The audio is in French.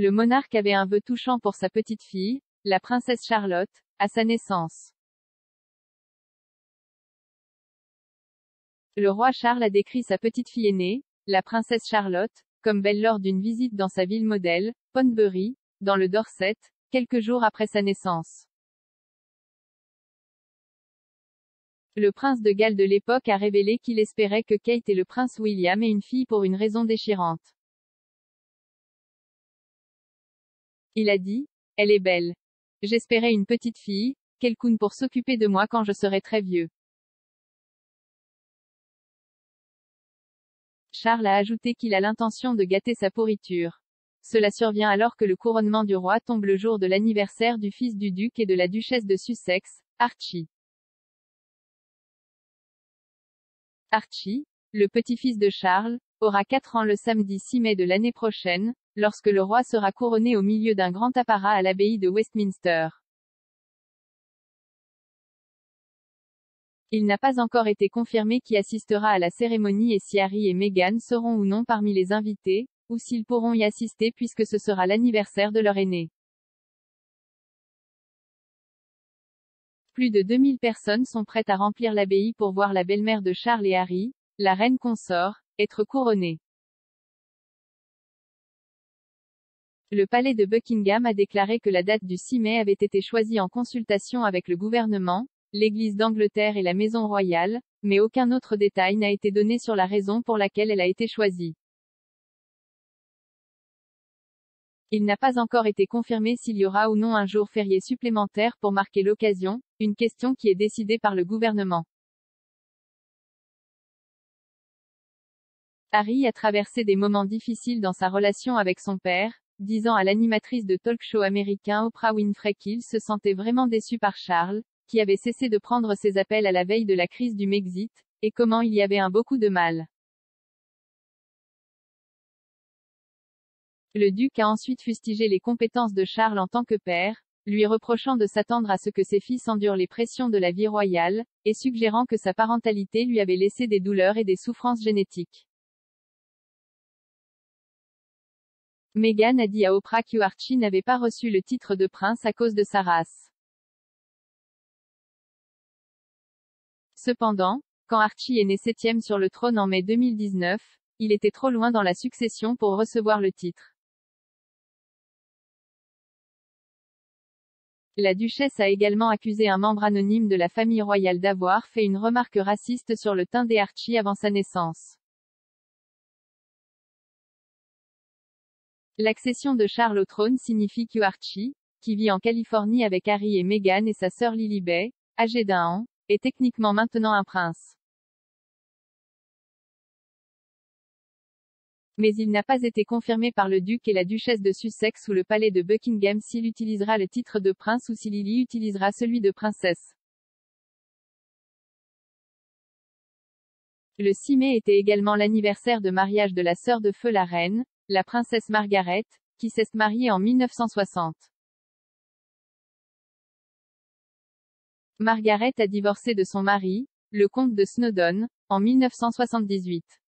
Le monarque avait un vœu touchant pour sa petite-fille, la princesse Charlotte, à sa naissance. Le roi Charles a décrit sa petite-fille aînée, la princesse Charlotte, comme belle lors d'une visite dans sa ville modèle, Ponsonby, dans le Dorset, quelques jours après sa naissance. Le prince de Galles de l'époque a révélé qu'il espérait que Kate et le prince William aient une fille pour une raison déchirante. Il a dit: « Elle est belle. J'espérais une petite fille, quelqu'une pour s'occuper de moi quand je serai très vieux. » Charles a ajouté qu'il a l'intention de gâter sa pourriture. Cela survient alors que le couronnement du roi tombe le jour de l'anniversaire du fils du duc et de la duchesse de Sussex, Archie. Archie, le petit-fils de Charles, aura 4 ans le samedi 6 mai de l'année prochaine, lorsque le roi sera couronné au milieu d'un grand apparat à l'abbaye de Westminster. Il n'a pas encore été confirmé qui assistera à la cérémonie et si Harry et Meghan seront ou non parmi les invités, ou s'ils pourront y assister puisque ce sera l'anniversaire de leur aîné. Plus de 2000 personnes sont prêtes à remplir l'abbaye pour voir la belle-mère de Charles et Harry, la reine consort, être couronnée. Le palais de Buckingham a déclaré que la date du 6 mai avait été choisie en consultation avec le gouvernement, l'Église d'Angleterre et la Maison royale, mais aucun autre détail n'a été donné sur la raison pour laquelle elle a été choisie. Il n'a pas encore été confirmé s'il y aura ou non un jour férié supplémentaire pour marquer l'occasion, une question qui est décidée par le gouvernement. Harry a traversé des moments difficiles dans sa relation avec son père, disant à l'animatrice de talk-show américain Oprah Winfrey qu'il se sentait vraiment déçu par Charles, qui avait cessé de prendre ses appels à la veille de la crise du Brexit, et comment il y avait un beaucoup de mal. Le duc a ensuite fustigé les compétences de Charles en tant que père, lui reprochant de s'attendre à ce que ses fils endurent les pressions de la vie royale, et suggérant que sa parentalité lui avait laissé des douleurs et des souffrances génétiques. Meghan a dit à Oprah qu'Archie n'avait pas reçu le titre de prince à cause de sa race. Cependant, quand Archie est né 7e sur le trône en mai 2019, il était trop loin dans la succession pour recevoir le titre. La duchesse a également accusé un membre anonyme de la famille royale d'avoir fait une remarque raciste sur le teint d'Archie avant sa naissance. L'accession de Charles au trône signifie qu'Archie, qui vit en Californie avec Harry et Meghan et sa sœur Lilibet, âgée d'1 an, est techniquement maintenant un prince. Mais il n'a pas été confirmé par le duc et la duchesse de Sussex ou le palais de Buckingham s'il utilisera le titre de prince ou si Lily utilisera celui de princesse. Le 6 mai était également l'anniversaire de mariage de la sœur de feu la reine, la princesse Margaret, qui s'est mariée en 1960. Margaret a divorcé de son mari, le comte de Snowdon, en 1978.